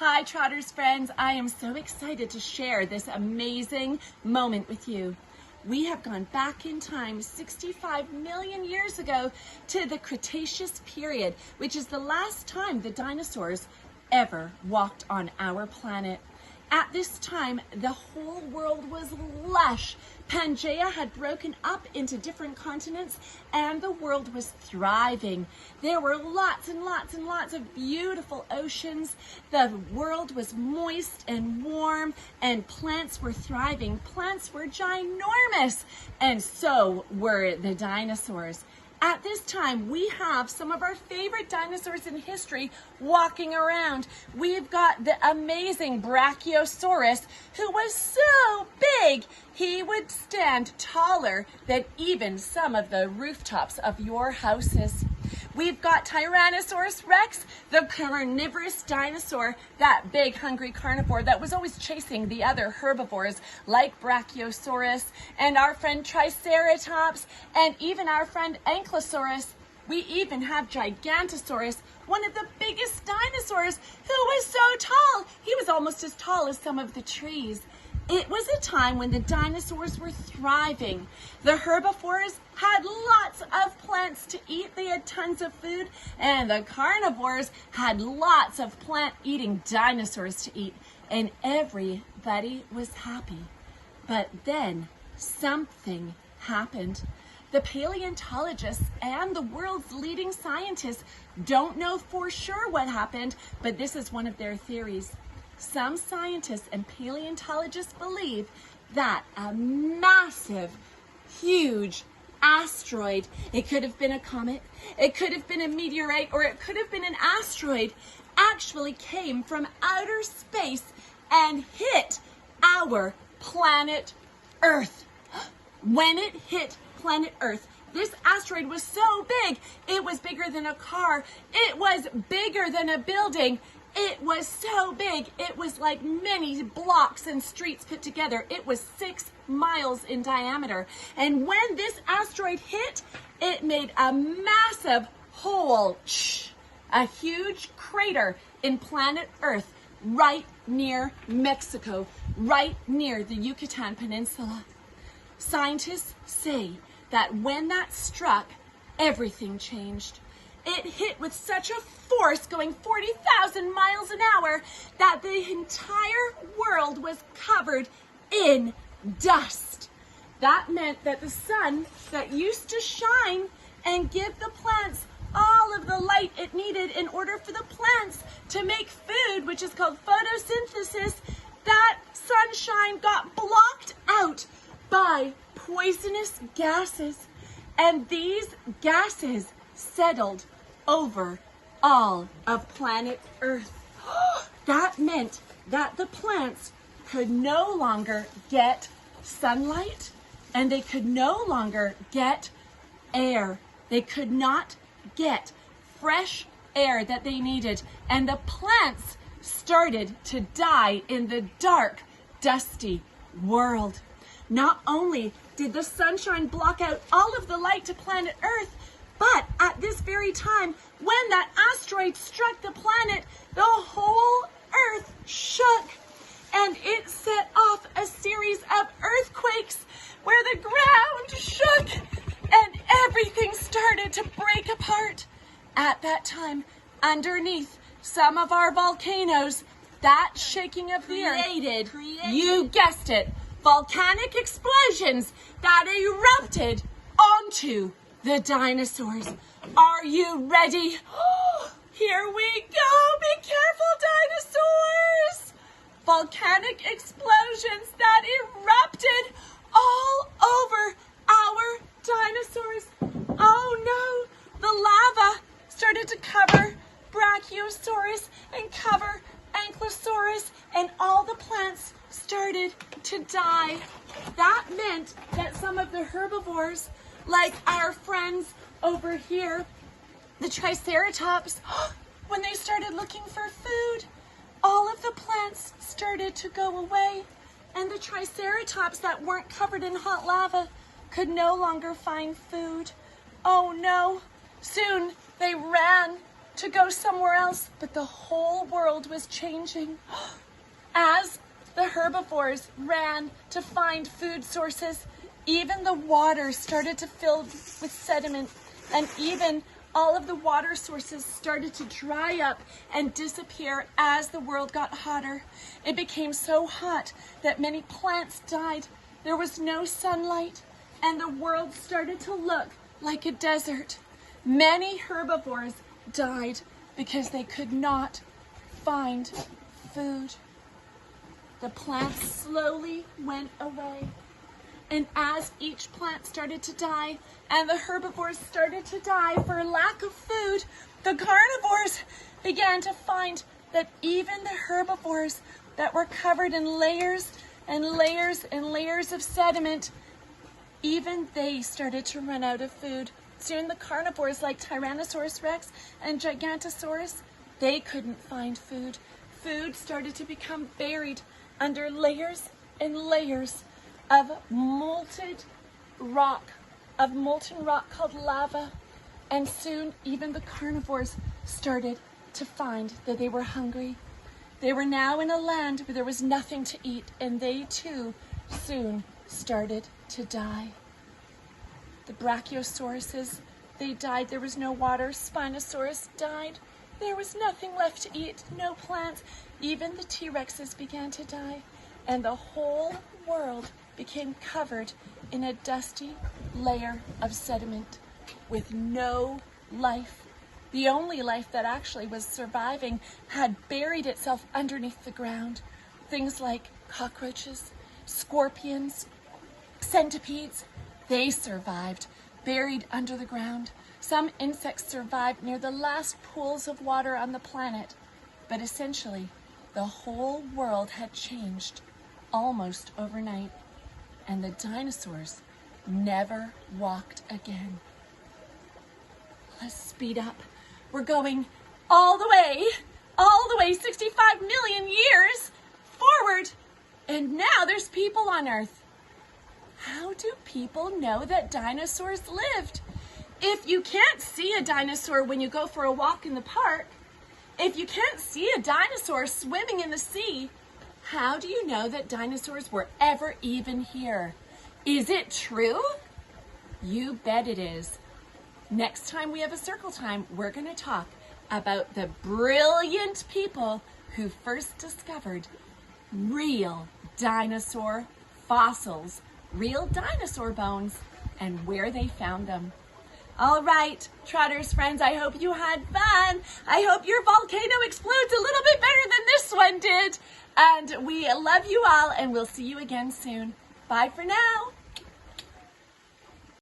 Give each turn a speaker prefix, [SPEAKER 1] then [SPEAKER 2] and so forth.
[SPEAKER 1] Hi Trotters friends, I am so excited to share this amazing moment with you. We have gone back in time 65 million years ago to the Cretaceous period, which is the last time the dinosaurs ever walked on our planet. At this time, the whole world was lush. Pangea had broken up into different continents and the world was thriving. There were lots and lots and lots of beautiful oceans. The world was moist and warm and plants were thriving. Plants were ginormous and so were the dinosaurs. At this time, we have some of our favorite dinosaurs in history walking around. We've got the amazing Brachiosaurus, who was so big, he would stand taller than even some of the rooftops of your houses. We've got Tyrannosaurus Rex, the carnivorous dinosaur, that big hungry carnivore that was always chasing the other herbivores like Brachiosaurus, and our friend Triceratops, and even our friend Ankylosaurus. We even have Gigantosaurus, one of the biggest dinosaurs, who was so tall. He was almost as tall as some of the trees. It was a time when the dinosaurs were thriving. The herbivores had lots of plants to eat. They had tons of food. And the carnivores had lots of plant-eating dinosaurs to eat. And everybody was happy. But then something happened. The paleontologists and the world's leading scientists don't know for sure what happened, but this is one of their theories. Some scientists and paleontologists believe that a massive, huge asteroid, it could have been a comet, it could have been a meteorite, or it could have been an asteroid, actually came from outer space and hit our planet Earth. When it hit planet Earth, this asteroid was so big, it was bigger than a car, it was bigger than a building. It was so big, it was like many blocks and streets put together. It was 6 miles in diameter. And when this asteroid hit, it made a massive hole, a huge crater in planet Earth right near Mexico, right near the Yucatan Peninsula. Scientists say that when that struck, everything changed. It hit with such a force, going 40,000 miles an hour, that the entire world was covered in dust. That meant that the sun that used to shine and give the plants all of the light it needed in order for the plants to make food, which is called photosynthesis, that sunshine got blocked out by poisonous gases. And these gases settled over all of planet Earth. That meant that the plants could no longer get sunlight and they could no longer get air. They could not get fresh air that they needed, and the plants started to die in the dark, dusty world. Not only did the sunshine block out all of the light to planet Earth, but at this very time, when that asteroid struck the planet, the whole Earth shook, and it set off a series of earthquakes where the ground shook and everything started to break apart. At that time, underneath some of our volcanoes, that shaking of the earth created, you guessed it, volcanic explosions that erupted onto the dinosaurs. Are you ready? Here we go. Be careful, dinosaurs. Volcanic explosions that erupted all over our dinosaurs. Oh no, the lava started to cover Brachiosaurus and cover Ankylosaurus, and all the plants started to die. That meant that some of the herbivores, like our friends over here, the Triceratops, when they started looking for food, all of the plants started to go away, and the Triceratops that weren't covered in hot lava could no longer find food. Oh no, soon they ran to go somewhere else, but the whole world was changing. As the herbivores ran to find food sources, even the water started to fill with sediment, and even all of the water sources started to dry up and disappear as the world got hotter. It became so hot that many plants died. There was no sunlight, and the world started to look like a desert. Many herbivores died because they could not find food. The plants slowly went away. And as each plant started to die and the herbivores started to die for lack of food, the carnivores began to find that even the herbivores that were covered in layers and layers and layers of sediment, even they started to run out of food. Soon the carnivores like Tyrannosaurus Rex and Gigantosaurus, they couldn't find food. Food started to become buried under layers and layers of molten rock called lava. And soon even the carnivores started to find that they were hungry. They were now in a land where there was nothing to eat, and they too soon started to die. The brachiosauruses, they died. There was no water. Spinosaurus died. There was nothing left to eat, no plants. Even the T-Rexes began to die, and the whole world became covered in a dusty layer of sediment with no life. The only life that actually was surviving had buried itself underneath the ground. Things like cockroaches, scorpions, centipedes, they survived, buried under the ground. Some insects survived near the last pools of water on the planet, but essentially the whole world had changed almost overnight, and the dinosaurs never walked again. Let's speed up. We're going all the way 65 million years forward, and now there's people on Earth. How do people know that dinosaurs lived? If you can't see a dinosaur when you go for a walk in the park, if you can't see a dinosaur swimming in the sea, how do you know that dinosaurs were ever even here? Is it true? You bet it is. Next time we have a circle time, we're going to talk about the brilliant people who first discovered real dinosaur fossils, real dinosaur bones, and where they found them. All right, Trotters friends, I hope you had fun. I hope your volcano explodes a little bit better than this one did. And we love you all, and we'll see you again soon. Bye for now.